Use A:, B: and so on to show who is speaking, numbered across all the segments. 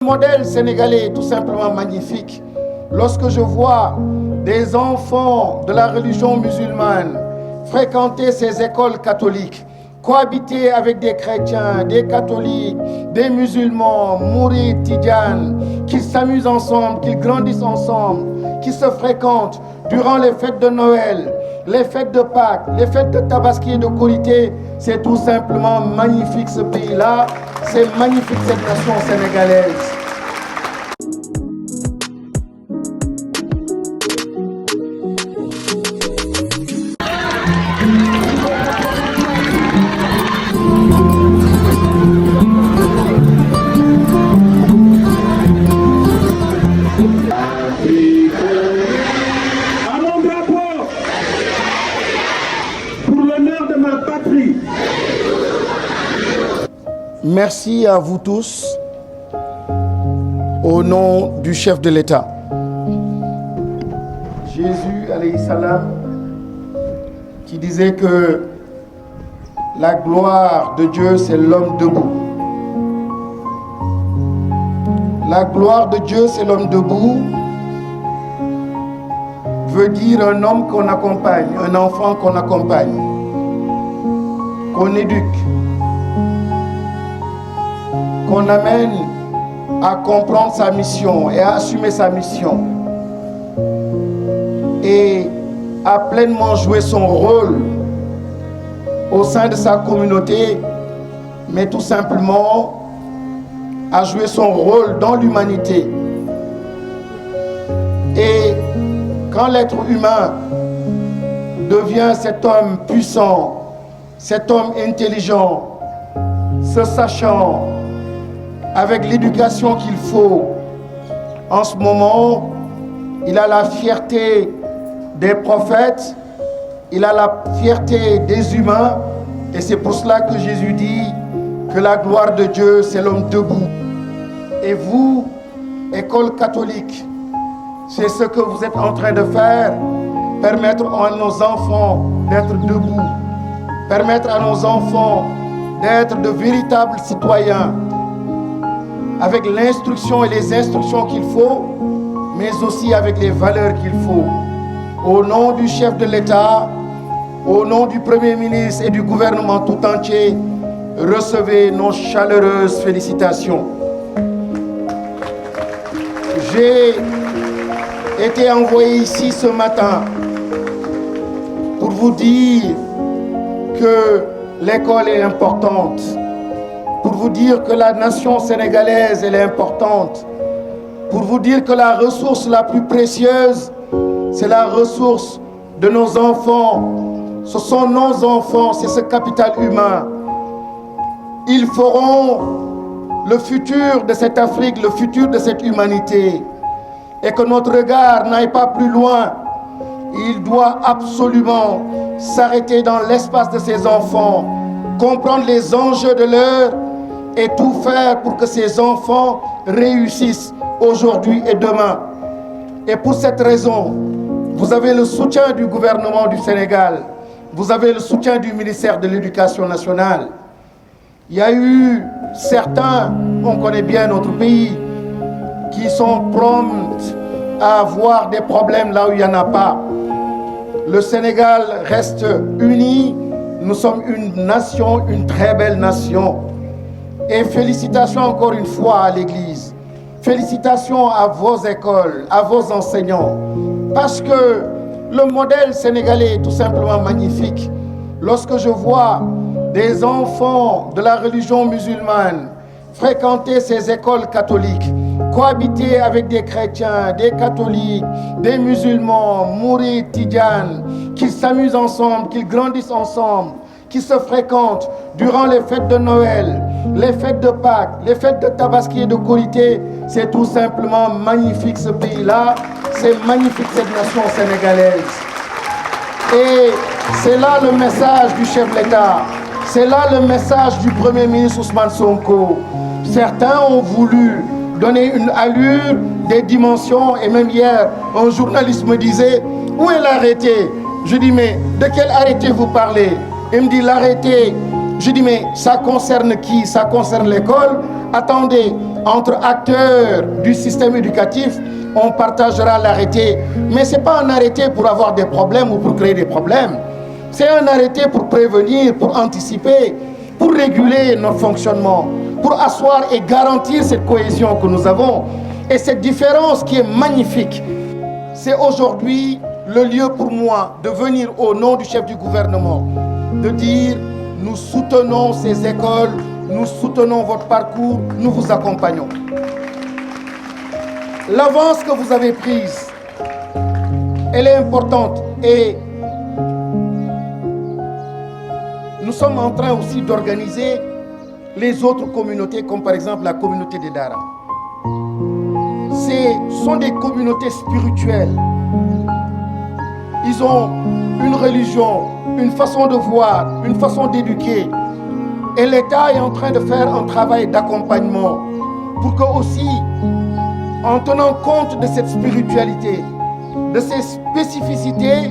A: Le modèle sénégalais est tout simplement magnifique. Lorsque je vois des enfants de la religion musulmane fréquenter ces écoles catholiques, cohabiter avec des chrétiens, des catholiques, des musulmans, mourides, tidjanes, qui s'amusent ensemble, qui grandissent ensemble, qui se fréquentent durant les fêtes de Noël, les fêtes de Pâques, les fêtes de Tabaski et de Korité, c'est tout simplement magnifique ce pays-là, c'est magnifique cette nation sénégalaise. Merci à vous tous, au nom du chef de l'État. Jésus, alayhi salam, qui disait que la gloire de Dieu, c'est l'homme debout. La gloire de Dieu, c'est l'homme debout, veut dire un homme qu'on accompagne, un enfant qu'on accompagne, qu'on éduque, qu'on amène à comprendre sa mission et à assumer sa mission et à pleinement jouer son rôle au sein de sa communauté, mais tout simplement à jouer son rôle dans l'humanité. Et quand l'être humain devient cet homme puissant, cet homme intelligent, se sachant, avec l'éducation qu'il faut, en ce moment, il a la fierté des prophètes, il a la fierté des humains, et c'est pour cela que Jésus dit que la gloire de Dieu, c'est l'homme debout. Et vous, école catholique, c'est ce que vous êtes en train de faire, permettre à nos enfants d'être debout, permettre à nos enfants d'être de véritables citoyens, avec l'instruction et les instructions qu'il faut, mais aussi avec les valeurs qu'il faut. Au nom du chef de l'État, au nom du Premier ministre et du gouvernement tout entier, recevez nos chaleureuses félicitations. J'ai été envoyé ici ce matin pour vous dire que l'école est importante, pour vous dire que la nation sénégalaise elle est importante, pour vous dire que la ressource la plus précieuse, c'est la ressource de nos enfants. Ce sont nos enfants, c'est ce capital humain. Ils feront le futur de cette Afrique, le futur de cette humanité. Et que notre regard n'aille pas plus loin. Il doit absolument s'arrêter dans l'espace de ces enfants, comprendre les enjeux de l'heure et tout faire pour que ces enfants réussissent aujourd'hui et demain. Et pour cette raison, vous avez le soutien du gouvernement du Sénégal, vous avez le soutien du ministère de l'Éducation nationale. Il y a eu certains, on connaît bien notre pays, qui sont prompts à avoir des problèmes là où il n'y en a pas. Le Sénégal reste uni, nous sommes une nation, une très belle nation. Et félicitations encore une fois à l'Église. Félicitations à vos écoles, à vos enseignants. Parce que le modèle sénégalais est tout simplement magnifique. Lorsque je vois des enfants de la religion musulmane fréquenter ces écoles catholiques, cohabiter avec des chrétiens, des catholiques, des musulmans, mourides, tidjanes, qui s'amusent ensemble, qui grandissent ensemble, qui se fréquentent durant les fêtes de Noël, les fêtes de Pâques, les fêtes de Tabaski et de Korité, c'est tout simplement magnifique ce pays-là, c'est magnifique cette nation sénégalaise. Et c'est là le message du chef de l'État, c'est là le message du Premier ministre Ousmane Sonko. Certains ont voulu donner une allure, des dimensions, et même hier, un journaliste me disait « Où est l'arrêté ?» Je dis « Mais de quel arrêté vous parlez ?» Il me dit « L'arrêté ». Je dis « Mais ça concerne qui? Ça concerne l'école ?» Attendez, entre acteurs du système éducatif, on partagera l'arrêté. Mais ce n'est pas un arrêté pour avoir des problèmes ou pour créer des problèmes. C'est un arrêté pour prévenir, pour anticiper, pour réguler notre fonctionnement, pour asseoir et garantir cette cohésion que nous avons. Et cette différence qui est magnifique, c'est aujourd'hui le lieu pour moi de venir au nom du chef du gouvernement, de dire nous soutenons ces écoles, nous soutenons votre parcours, nous vous accompagnons. L'avance que vous avez prise, elle est importante et nous sommes en train aussi d'organiser les autres communautés, comme par exemple la communauté des Dara. Ce sont des communautés spirituelles. Ils ont une religion, une façon de voir, une façon d'éduquer. Et l'État est en train de faire un travail d'accompagnement pour que aussi, en tenant compte de cette spiritualité, de ces spécificités,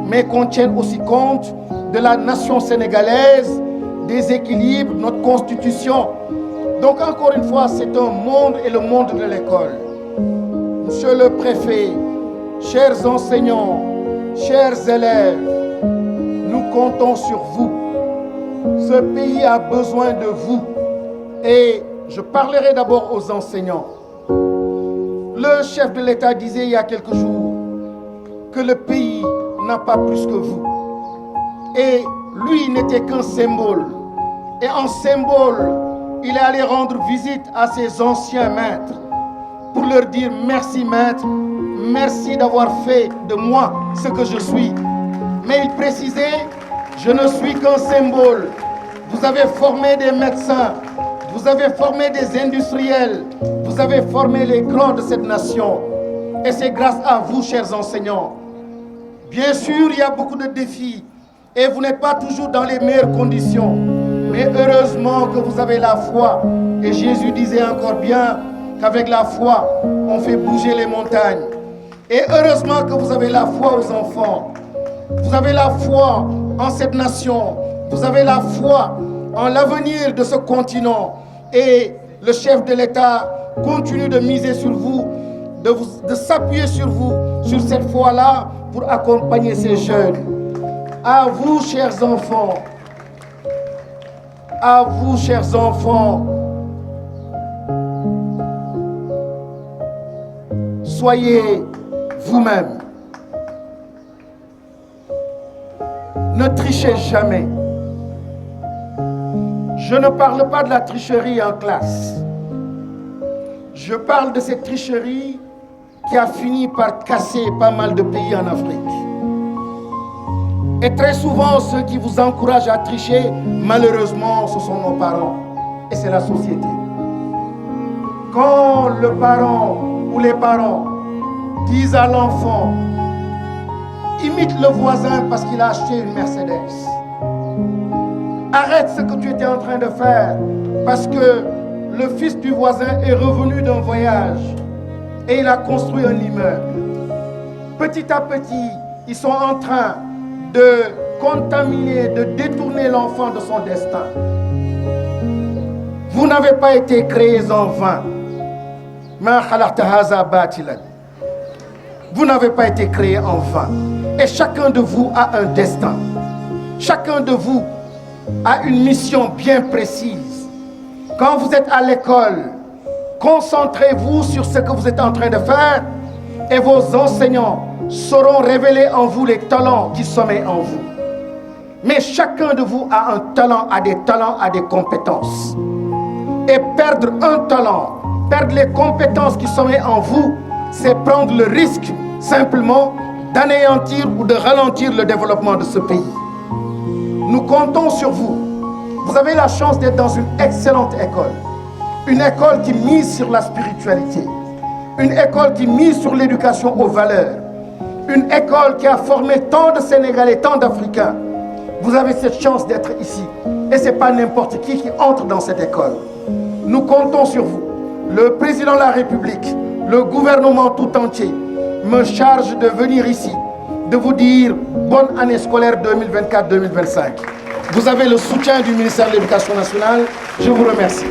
A: mais qu'on tienne aussi compte de la nation sénégalaise, des équilibres, notre constitution. Donc encore une fois, c'est un monde et le monde de l'école. Monsieur le préfet, chers enseignants, chers élèves, nous comptons sur vous. Ce pays a besoin de vous. Et je parlerai d'abord aux enseignants. Le chef de l'État disait il y a quelques jours que le pays n'a pas plus que vous. Et lui n'était qu'un symbole. Et en symbole, il est allé rendre visite à ses anciens maîtres pour leur dire merci maître, merci d'avoir fait de moi ce que je suis. Mais il précisait, je ne suis qu'un symbole. Vous avez formé des médecins, vous avez formé des industriels, vous avez formé les grands de cette nation. Et c'est grâce à vous, chers enseignants. Bien sûr, il y a beaucoup de défis et vous n'êtes pas toujours dans les meilleures conditions. Mais heureusement que vous avez la foi. Et Jésus disait encore bien qu'avec la foi, on fait bouger les montagnes. Et heureusement que vous avez la foi aux enfants. Vous avez la foi en cette nation. Vous avez la foi en l'avenir de ce continent. Et le chef de l'État continue de miser sur vous, de s'appuyer sur vous, sur cette foi-là, pour accompagner ces jeunes. À vous, chers enfants, à vous, chers enfants, soyez vous-même. Ne trichez jamais. Je ne parle pas de la tricherie en classe. Je parle de cette tricherie qui a fini par casser pas mal de pays en Afrique. Et très souvent, ceux qui vous encouragent à tricher, malheureusement, ce sont nos parents. Et c'est la société. Quand le parent ou les parents disent à l'enfant, imite le voisin parce qu'il a acheté une Mercedes. Arrête ce que tu étais en train de faire parce que le fils du voisin est revenu d'un voyage et il a construit un immeuble. Petit à petit, ils sont en train de contaminer, de détourner l'enfant de son destin. Vous n'avez pas été créés en vain. Vous n'avez pas été créés en vain. Et chacun de vous a un destin. Chacun de vous a une mission bien précise. Quand vous êtes à l'école, concentrez-vous sur ce que vous êtes en train de faire et vos enseignants sauront révéler en vous les talents qui sommeillent en vous. Mais chacun de vous a un talent, a des talents, a des compétences. Et perdre un talent, perdre les compétences qui sommeillent en vous, c'est prendre le risque simplement d'anéantir ou de ralentir le développement de ce pays. Nous comptons sur vous. Vous avez la chance d'être dans une excellente école. Une école qui mise sur la spiritualité. Une école qui mise sur l'éducation aux valeurs. Une école qui a formé tant de Sénégalais, tant d'Africains. Vous avez cette chance d'être ici. Et ce n'est pas n'importe qui entre dans cette école. Nous comptons sur vous. Le président de la République, le gouvernement tout entier, me charge de venir ici, de vous dire bonne année scolaire 2024-2025. Vous avez le soutien du ministère de l'Éducation nationale. Je vous remercie.